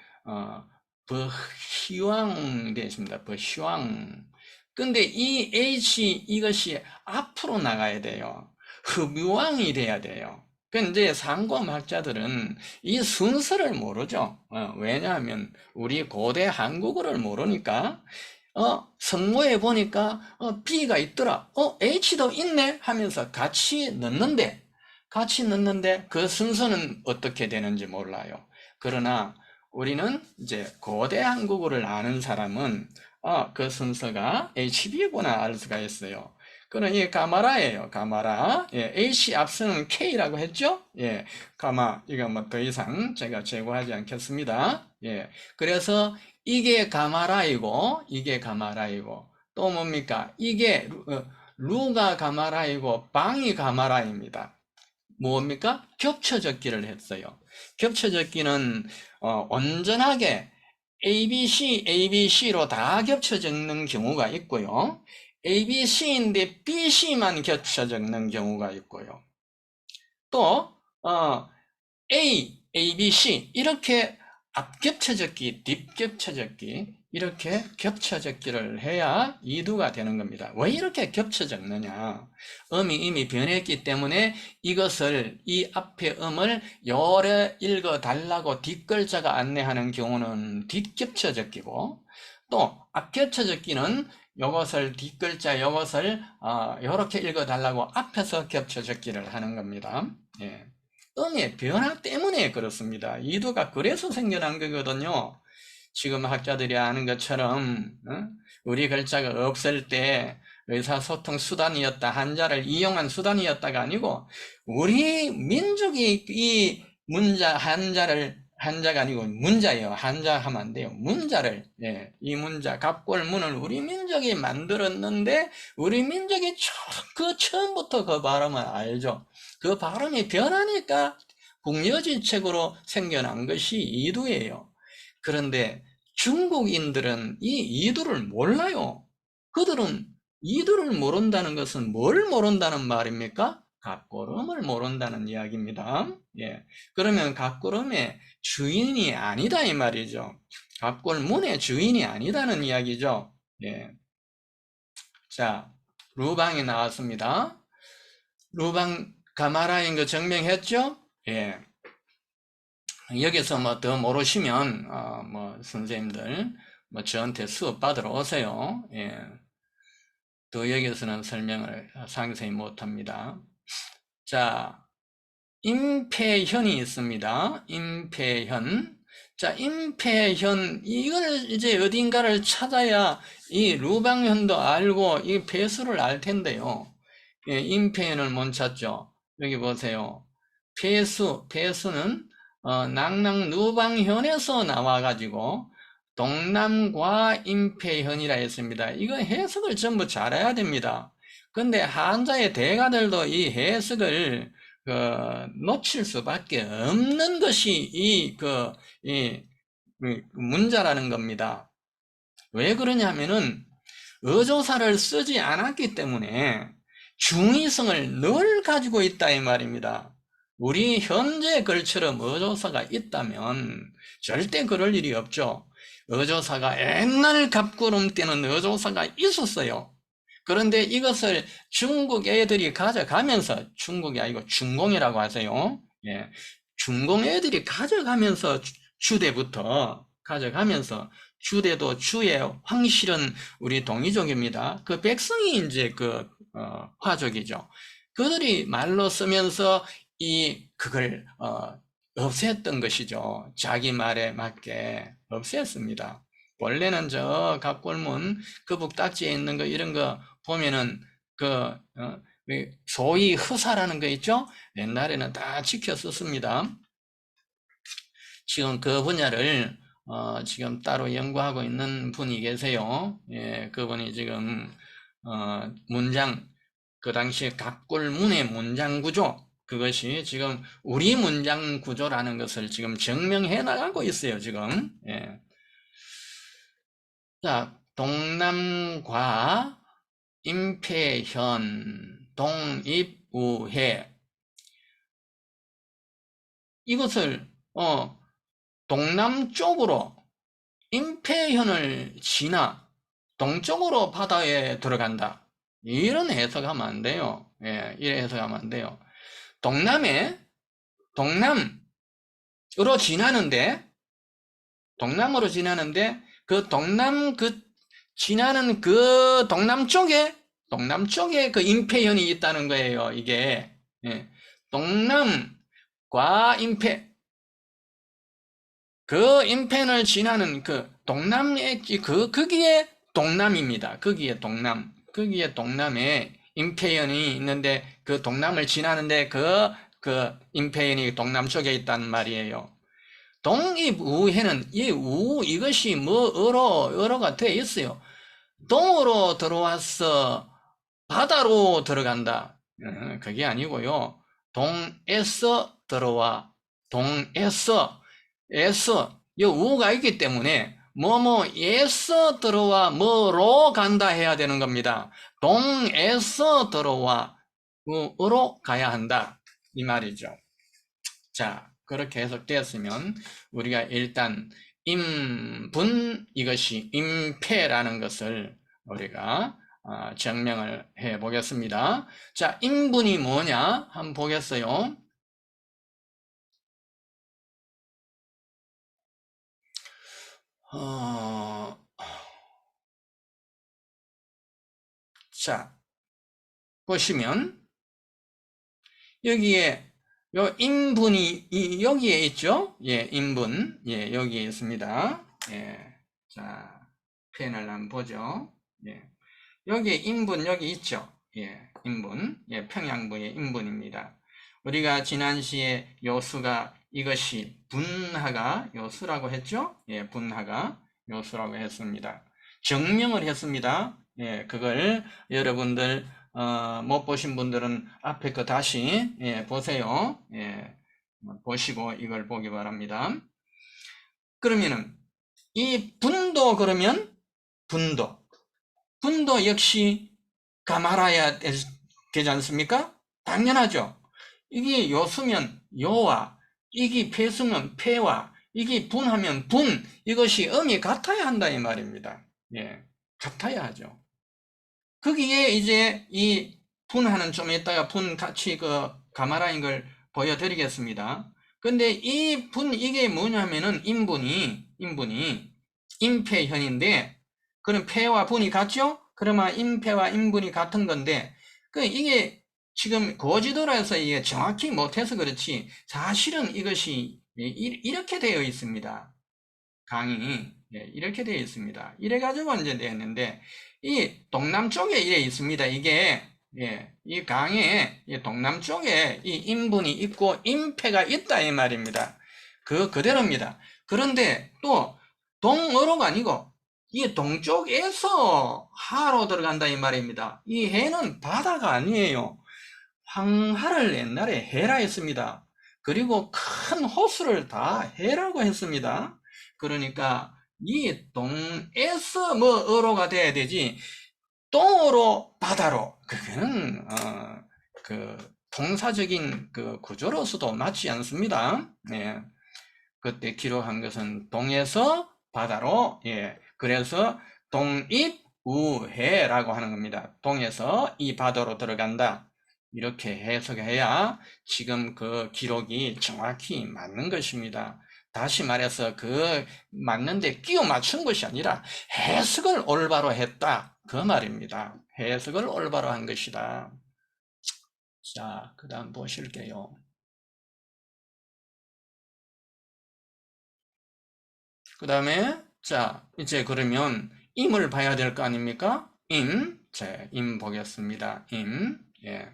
버휘왕 되어 있습니다. 버휘왕. 근데 이 H 이것이 앞으로 나가야 돼요. 흡유왕이 돼야 돼요. 그 이제 상고학자들은 이 순서를 모르죠. 왜냐하면 우리 고대 한국어를 모르니까 성모에 보니까 B가 있더라. H도 있네 하면서 같이 넣는데 그 순서는 어떻게 되는지 몰라요. 그러나 우리는 이제 고대 한국어를 아는 사람은 그 순서가 HB구나 알 수가 있어요. 그는 이 가마라예요. 가마라. 예, H 앞서는 K라고 했죠? 예, 가마. 이거 뭐 더 이상 제가 제고하지 않겠습니다. 예, 그래서 이게 가마라이고, 이게 가마라이고, 또 뭡니까? 이게 루가 가마라이고, 방이 가마라입니다. 뭡니까? 겹쳐 적기를 했어요. 겹쳐 적기는 온전하게 ABC, ABC로 다 겹쳐 적는 경우가 있고요. ABC인데 BC만 겹쳐 적는 경우가 있고요. 또 A, ABC 이렇게 앞겹쳐 적기, 뒷겹쳐 적기 이렇게 겹쳐 적기를 해야 이두가 되는 겁니다. 왜 이렇게 겹쳐 적느냐? 음이 이미 변했기 때문에 이것을 이 앞에 음을 열에 읽어 달라고 뒷글자가 안내하는 경우는 뒷겹쳐 적기고 또 앞겹쳐 적기는 이것을 뒷글자 이것을 이렇게 읽어 달라고 앞에서 겹쳐 적기를 하는 겁니다. 예. 음의 변화 때문에 그렇습니다. 이두가 그래서 생겨난 거거든요. 지금 학자들이 아는 것처럼 우리 글자가 없을 때 의사소통 수단이었다, 한자를 이용한 수단이었다가 아니고 우리 민족이 이 한자가 아니고 문자예요. 한자 하면 안 돼요. 문자를, 예, 이 문자, 갑골문을 우리 민족이 만들었는데 우리 민족이 그 처음부터 그 발음을 알죠. 그 발음이 변하니까 국려지책으로 생겨난 것이 이두예요. 그런데 중국인들은 이 이두를 몰라요. 그들은 이두를 모른다는 것은 뭘 모른다는 말입니까? 갑구름을 모른다는 이야기입니다. 예. 그러면 갑구름의 주인이 아니다 이 말이죠. 갑골문의 주인이 아니다는 이야기죠. 예. 자, 루방이 나왔습니다. 루방 가마라인 거 증명했죠? 예. 여기서 뭐 더 모르시면 뭐 선생님들 뭐 저한테 수업 받으러 오세요. 예. 또 여기서는 설명을 상세히 못합니다. 자, 임폐현이 있습니다. 임폐현. 자, 임폐현 이걸 이제 어딘가를 찾아야 이 루방현도 알고 이 배수를 알 텐데요. 예, 임폐현을 못 찾죠. 여기 보세요. 배수는 낭랑 누방현에서 나와가지고 동남과 임폐현이라 했습니다. 이거 해석을 전부 잘해야 됩니다. 근데 한자의 대가들도 이 해석을 놓칠 수밖에 없는 것이 이 문자라는 겁니다. 왜 그러냐면은 어조사를 쓰지 않았기 때문에 중의성을 늘 가지고 있다 이 말입니다. 우리 현재 글처럼 어조사가 있다면 절대 그럴 일이 없죠. 어조사가 옛날 갑구름 때는 어조사가 있었어요. 그런데 이것을 중국 애들이 가져가면서, 중국이 아니고 중공이라고 하세요. 예. 중공 애들이 가져가면서 주대부터 가져가면서 주대도 주의 황실은 우리 동이족입니다. 그 백성이 이제 화족이죠. 그들이 말로 쓰면서 그걸 없앴던 것이죠. 자기 말에 맞게 없앴습니다. 원래는 저 갑골문 거북딱지에 있는 거 이런 거 보면은 소위 흐사라는 거 있죠? 옛날에는 다 지켜 썼습니다. 지금 그 분야를 지금 따로 연구하고 있는 분이 계세요. 예, 그분이 지금 문장, 그 당시 갑골문의 문장 구조, 그것이 지금 우리 문장 구조라는 것을 지금 증명해 나가고 있어요, 지금. 예. 자, 동남과 임폐현, 동입우해. 이것을, 동남쪽으로 임폐현을 지나 동쪽으로 바다에 들어간다. 이런 해석하면 안 돼요. 예, 이래 해석하면 안 돼요. 동남으로 지나는데, 그 지나는 그 동남쪽에 그 임폐현이 있다는 거예요, 이게. 예. 동남과 그 임펜을 지나는 그 동남의 거기에 동남입니다. 거기에 동남에 임페현이 있는데 그 동남을 지나는데 그 임페현이 동남쪽에 있단 말이에요. 동입우해는 이것이 어로가 되어 있어요. 동으로 들어와서 바다로 들어간다. 그게 아니고요. 동에서 들어와. 이 우가 있기 때문에 뭐뭐에서 들어와 뭐로 간다 해야 되는 겁니다. 동에서 들어와 으로 가야 한다. 이 말이죠. 자, 그렇게 해석되었으면 우리가 일단 이것이 임패라는 것을 우리가 증명을 해 보겠습니다. 자, 인분이 뭐냐? 한번 보겠어요. 자, 보시면 여기에 요 인분이 여기에 있죠? 예, 인분. 예, 여기에 있습니다. 예. 자, 펜을 한번 보죠. 예. 여기에 인분 여기 있죠? 예, 인분. 예, 평양부의 인분입니다. 우리가 지난 시에 요수가 이것이 분하가 요수라고 했죠? 예, 분하가 요수라고 했습니다. 증명을 했습니다. 예, 그걸 여러분들 못 보신 분들은 앞에 거 다시 보세요. 예, 보시고 이걸 보기 바랍니다. 그러면은 이 분도 그러면 분도 역시 감알아야 되지 않습니까? 당연하죠. 이게 요수면 요와 이게 폐수면 폐와 이게 분하면 분 이것이 음이 같아야 한다 이 말입니다. 예, 같아야 하죠. 거기에 이제 이 분하는 좀 이따가 분 같이 그 가마라인 걸 보여드리겠습니다. 근데 이게 뭐냐면은 인분이 임폐현인데, 그럼 폐와 분이 같죠? 그러면 임폐와 인분이 같은 건데, 이게 지금 고지도라서 이게 정확히 못해서 그렇지, 사실은 이것이 이렇게 되어 있습니다. 강이 이렇게 되어 있습니다. 이래가지고 이제 되었는데 이 동남쪽에 이래 있습니다. 이게 이 강에 동남쪽에 이 인분이 있고 임패가 있다 이 말입니다. 그대로입니다. 그런데 또 동어로가 아니고 이 동쪽에서 하로 들어간다 이 말입니다. 이 해는 바다가 아니에요. 황하를 옛날에 해라 했습니다. 그리고 큰 호수를 다 해라고 했습니다. 그러니까 이 동에서 어로가 돼야 되지 동으로 바다로 그거는 그 통사적인 그 구조로서도 맞지 않습니다. 예. 그때 기록한 것은 동에서 바다로 그래서 동입우해라고 하는 겁니다. 동에서 이 바다로 들어간다. 이렇게 해석해야 지금 그 기록이 정확히 맞는 것입니다. 다시 말해서 그 맞는데 끼워 맞춘 것이 아니라 해석을 올바로 했다. 그 말입니다. 해석을 올바로 한 것이다. 자, 그 다음 보실게요. 그 다음에 자 이제 그러면 임을 봐야 될 거 아닙니까? 임 보겠습니다. 예.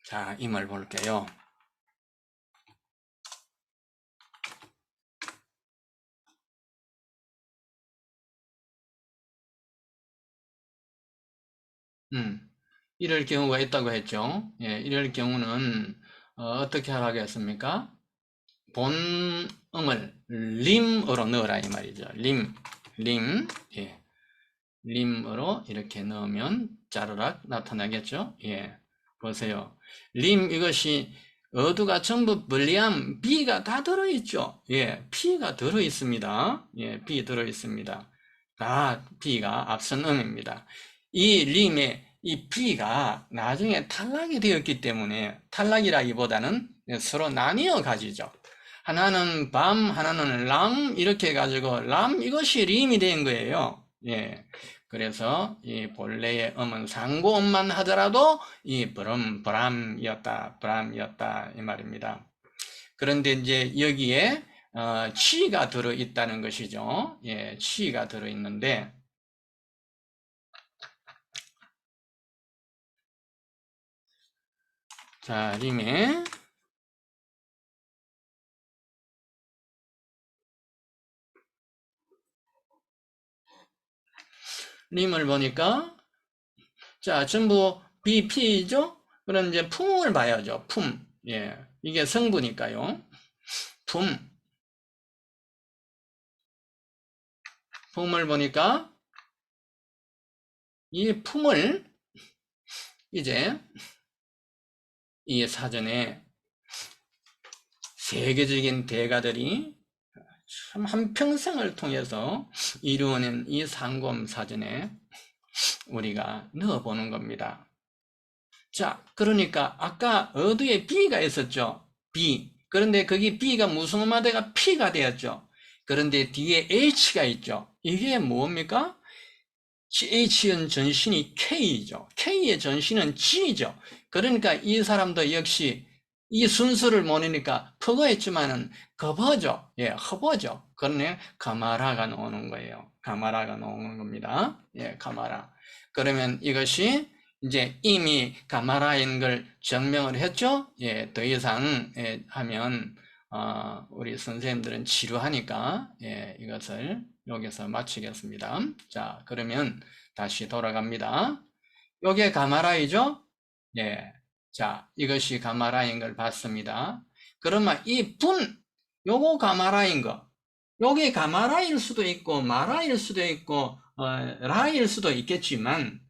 자, 임을 볼게요. 음, 이럴 경우가 있다고 했죠. 예, 이럴 경우는 어떻게 하라겠습니까? 본음을 림으로 넣어라 이 말이죠. 림, 예, 림으로 이렇게 넣으면 짜르락 나타나겠죠. 예, 보세요. 림 이것이 어두가 전부 불리함 B가 다 들어있죠. 예, P가 들어있습니다. 예, B 들어있습니다. 다 B가 앞선 음입니다. 이 림의 이 B가 나중에 탈락이 되었기 때문에 탈락이라기보다는 서로 나뉘어 가지죠. 하나는 밤, 하나는 람 이렇게 해가지고 람 이것이 림이 된 거예요. 예. 그래서 이 본래의 음은 상고음만 하더라도 이 브람이었다 이 말입니다. 그런데 이제 여기에 치가 들어 있다는 것이죠. 예, 치가 들어 있는데 자, 림을 보니까 자, 전부 BP죠? 그럼 이제 품을 봐야죠. 품. 예. 이게 성부니까요. 품을 보니까 이 품을 이제 이 사전에 세계적인 대가들이 참 한평생을 통해서 이루어낸 이 상곰 사전에 우리가 넣어보는 겁니다. 자, 그러니까 아까 어두에 B가 있었죠. B. 그런데 거기 B가 무성음화대가 P가 되었죠. 그런데 뒤에 H가 있죠. 이게 뭡니까? H의 전신이 K이죠. K의 전신은 G죠. 그러니까 이 사람도 역시 이 순서를 모르니까 퍼거했지만은 겁어죠. 예, 허버죠. 그러네 가마라가 나오는 거예요. 가마라가 나오는 겁니다. 예, 가마라. 그러면 이것이 이제 이미 가마라인 걸 증명을 했죠. 예, 더 이상 하면 우리 선생님들은 지루하니까 예, 이것을 여기서 마치겠습니다. 자, 그러면 다시 돌아갑니다. 요게 가마라이죠? 예. 자, 이것이 가마라인 걸 봤습니다. 그러면 이 요거 가마라인 거. 요게 가마라일 수도 있고, 마라일 수도 있고, 라일 수도 있겠지만,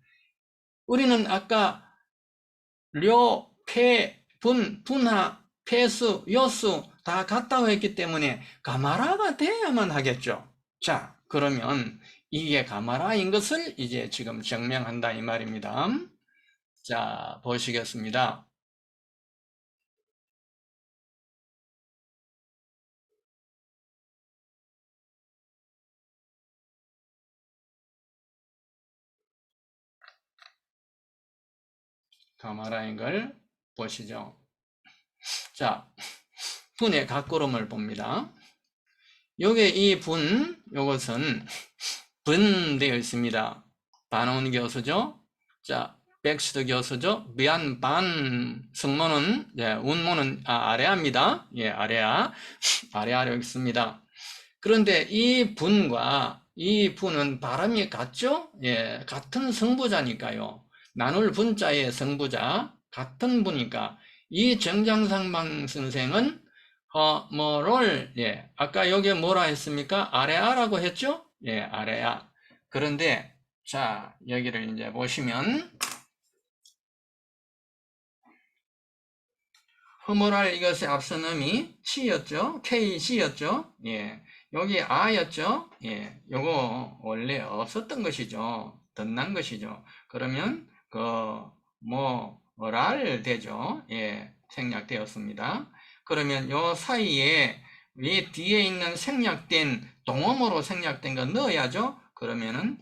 우리는 아까 료, 폐, 분화, 폐수, 요수 다 같다고 했기 때문에 가마라가 돼야만 하겠죠. 자, 그러면 이게 가마라인 것을 이제 지금 증명한다 이 말입니다. 자, 보시겠습니다. 가마라인 걸 보시죠. 자, 분의 각걸음을 봅니다. 요게 이 요것은 분되어 있습니다. 반원 교수죠. 자, 백스드 교수죠. 미안 반 성모는 운모는 아래아입니다. 예, 아래아로 있습니다. 그런데 이 분과 이 분은 발음이 같죠? 예, 같은 성부자니까요. 나눌 분자의 성부자 같은 분이니까 이 정장상방 선생은 뭐를 예, 아까 여기에 뭐라 했습니까? 아래아라고 했죠? 예, 아래아. 그런데 자, 여기를 이제 보시면 허물할 이것의 앞선 음이 C였죠? KC였죠? 예. 여기 아였죠? 예. 요거 원래 없었던 것이죠. 덧난 것이죠. 그러면 랄 되죠? 예. 생략되었습니다. 그러면 요 사이에 위 뒤에 있는 생략된 동음으로 생략된 거 넣어야죠? 그러면은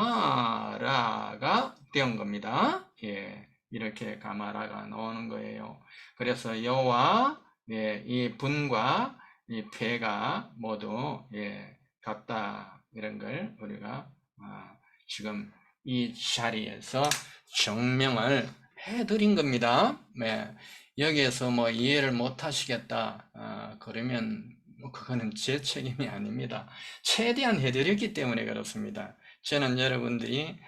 가마라가 되는 겁니다. 예. 이렇게 가마라가 나오는 거예요. 그래서 여와 예, 이 분과 이 폐가 모두 예, 같다 이런 걸 우리가 지금 이 자리에서 증명을 해드린 겁니다. 네. 여기에서 뭐 이해를 못 하시겠다, 그러면 뭐 그거는 제 책임이 아닙니다. 최대한 해드렸기 때문에 그렇습니다. 저는 여러분들이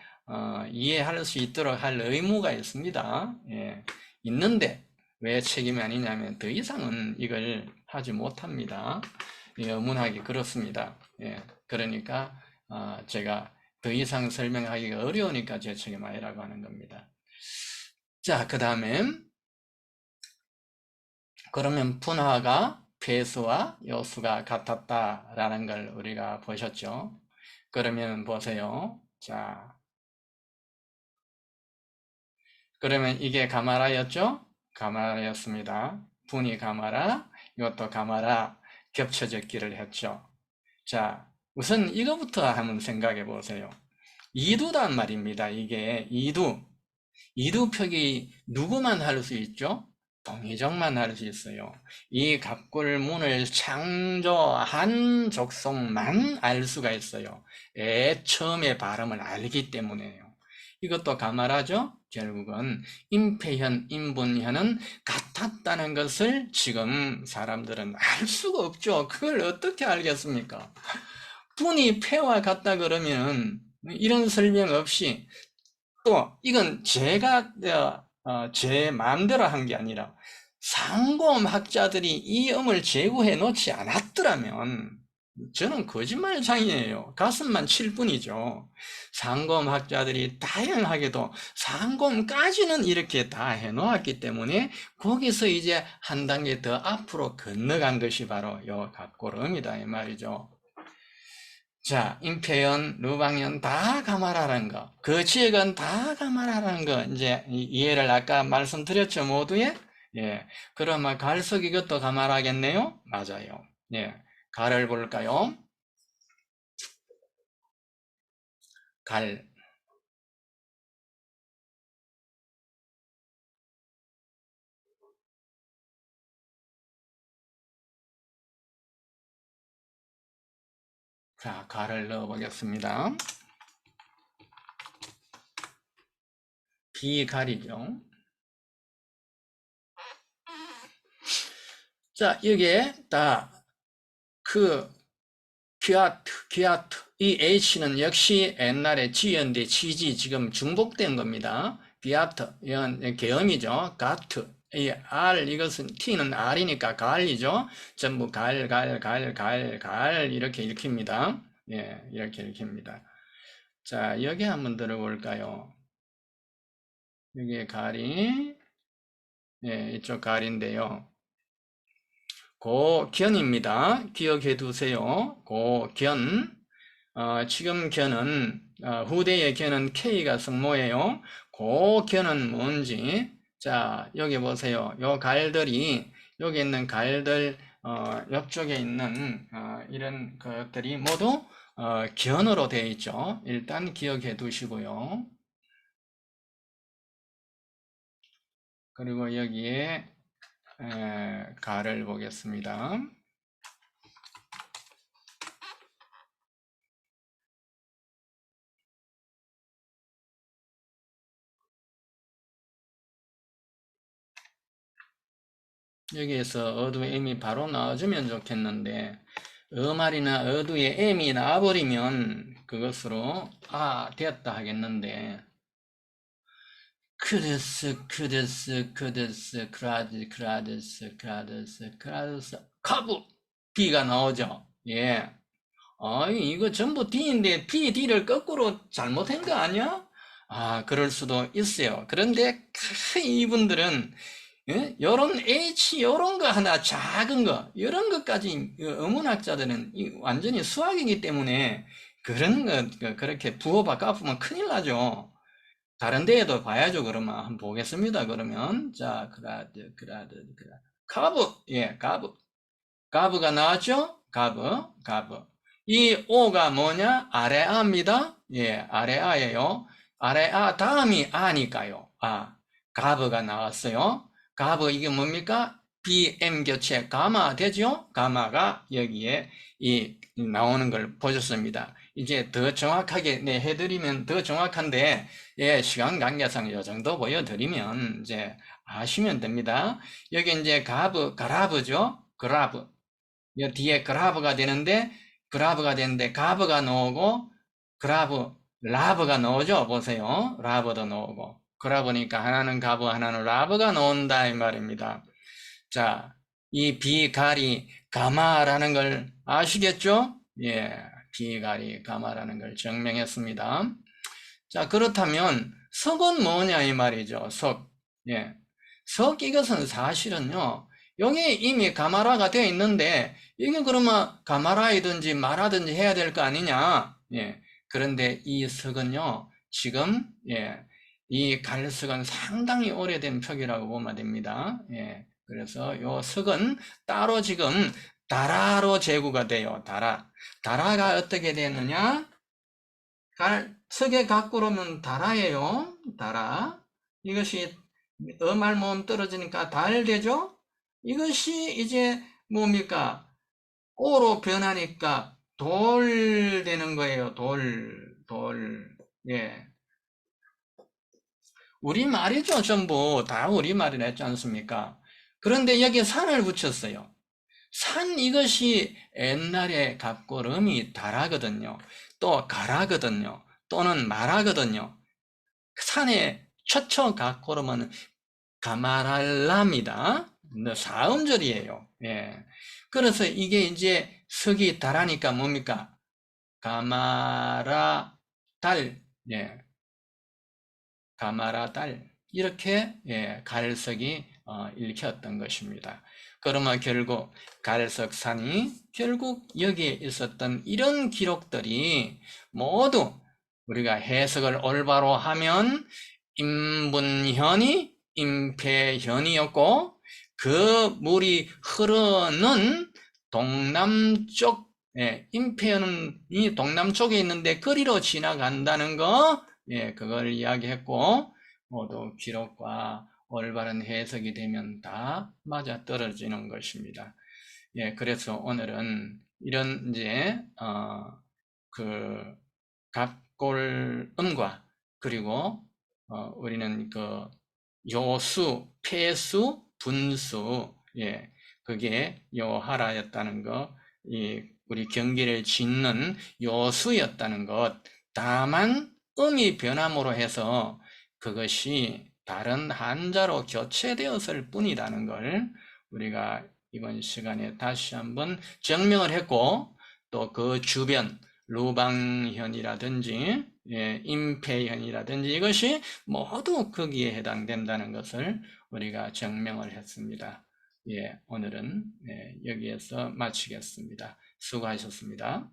이해할 수 있도록 할 의무가 있습니다. 예. 있는데 왜 책임이 아니냐면 더 이상은 이걸 하지 못합니다. 예, 어문하기 그렇습니다. 예. 그러니까 제가 더 이상 설명하기가 어려우니까 제 책임 아니라고 하는 겁니다. 자, 그 다음에 그러면 분화가 배수와 요수가 같았다라는 걸 우리가 보셨죠? 그러면 보세요. 자, 그러면 이게 가마라였죠? 가마라였습니다. 분이 가마라, 이것도 가마라, 겹쳐졌기를 했죠. 자, 우선 이거부터 한번 생각해 보세요. 이두단 말입니다. 이게 이두. 이두표기 누구만 할 수 있죠? 동의정만 할 수 있어요. 이 갑골문을 창조한 족속만 알 수가 있어요. 처음에 발음을 알기 때문에요. 이것도 가말하죠? 결국은 임폐현, 임분현은 같았다는 것을 지금 사람들은 알 수가 없죠. 그걸 어떻게 알겠습니까? 분이 폐와 같다 그러면 이런 설명 없이 또 이건 제가 제 마음대로 한 게 아니라 상고음학자들이 이 음을 제고해 놓지 않았더라면 저는 거짓말장이에요. 가슴만 칠 뿐이죠. 상고음학자들이 다양하게도 상고음까지는 이렇게 다 해놓았기 때문에 거기서 이제 한 단계 더 앞으로 건너간 것이 바로 요 갑고름이다 이 말이죠. 자, 임폐연, 루방연 다 감안하라는 거, 그 지역은 다 감안하라는 거, 이제 이해를 아까 말씀드렸죠, 모두에? 예. 그러면 갈석 이것도 감안하겠네요? 맞아요. 예. 갈을 볼까요? 갈. 자, 갈을 넣어 보겠습니다. 비갈이죠. 자, 여기에 다 그 귀하트, 이 H는 역시 옛날에 지연대 지지 지금 중복된 겁니다. 비아트, 이건 계엄이죠. 가트, 이 R, 이것은 T는 R이니까 갈이죠. 전부 갈, 이렇게 읽힙니다. 예, 이렇게 읽힙니다. 자, 여기 한번 들어볼까요? 여기 갈이, 예, 이쪽 갈인데요. 고견입니다. 기억해 두세요. 고견. 지금 견은 후대의 견은 K가 성모예요. 고견은 뭔지 자 여기 보세요. 요 갈들이 여기 있는 갈들 옆쪽에 있는 이런 것들이 모두 견으로 되어 있죠. 일단 기억해 두시고요. 그리고 여기에 갈을 보겠습니다. 여기에서 어두의 M이 바로 나와주면 좋겠는데 말이나 어두의 M이 나와버리면 그것으로 되었다 하겠는데 크라드스 카브 B가 나오죠. 예. 이거 전부 D인데 D를 거꾸로 잘못한 거 아니야? 그럴 수도 있어요. 그런데 이분들은 요런 H, 요런 거 하나, 작은 거, 이런 것까지, 어문학자들은 완전히 수학이기 때문에, 그런 거, 그렇게 부호 바꿔보면 큰일 나죠. 다른 데에도 봐야죠, 그러면. 한번 보겠습니다, 그러면. 자, 그라드. 가브, 예, 가브. 가브가 나왔죠? 가브. 이 O가 뭐냐? 아래아입니다. 예, 아래아예요. 아래아 다음이 아니까요. 가브가 나왔어요. 가브 이게 뭡니까? BM 교체 가마 되죠? 가마가 여기에 나오는 걸 보셨습니다. 이제 더 정확하게 해드리면 더 정확한데, 예, 시간 관계상 이 정도 보여드리면 이제 아시면 됩니다. 여기 이제 그라브죠? 그라브. 여 뒤에 그라브가 되는데, 가브가 나오고, 라브가 나오죠? 보세요. 라브도 나오고. 그러보니까 하나는 가브, 하나는 라브가 나온다, 이 말입니다. 자, 이 비가리 가마라는 걸 아시겠죠? 예, 비가리 가마라는 걸 증명했습니다. 자, 그렇다면 석은 뭐냐 이 말이죠. 석. 예. 석 이것은 사실은요. 여기 이미 가마라가 되어 있는데 이게 그러면 가마라이든지 마라든지 해야 될 거 아니냐? 예. 그런데 이 석은요. 지금 이 갈석은 상당히 오래된 표기라고 보면 됩니다. 예. 그래서 요 석은 따로 지금 다라로 제구가 돼요. 다라가 어떻게 되느냐? 석에 가꾸로면 달아예요. 달아. 이것이 어말 모음 떨어지니까 달 되죠? 이것이 이제 뭡니까? 오로 변하니까 돌 되는 거예요. 돌. 예. 우리말이죠. 전부 다 우리말이라 했지 않습니까? 그런데 여기에 산을 붙였어요. 산 이것이 옛날에 갑고름이 달하거든요. 또 가라거든요. 또는 말하거든요. 산의 처처 갑고름은 가마랄랍니다. 사음절이에요. 예. 그래서 이게 이제 석이 달하니까 뭡니까? 가마라 달. 예. 가마라 달. 이렇게 갈석이 읽혔던 것입니다. 그러면 결국 갈석산이 결국 여기에 있었던 이런 기록들이 모두 우리가 해석을 올바로 하면 임분현이 임폐현이었고 그 물이 흐르는 동남쪽, 임폐현이 동남쪽에 있는데 거리로 지나간다는 거, 그걸 이야기했고 모두 기록과 올바른 해석이 되면 다 맞아떨어지는 것입니다. 그래서 오늘은 이런 이제 그 갑골음과 그리고 우리는 그 요수, 폐수, 분수, 그게 요하라였다는 거, 우리 경기를 짓는 요수였다는 것, 다만 음이 변함으로 해서 그것이 다른 한자로 교체되었을 뿐이라는 걸 우리가 이번 시간에 다시 한번 증명을 했고, 또 그 주변 루방현이라든지 임폐현이라든지 이것이 모두 거기에 해당된다는 것을 우리가 증명을 했습니다. 오늘은 여기에서 마치겠습니다. 수고하셨습니다.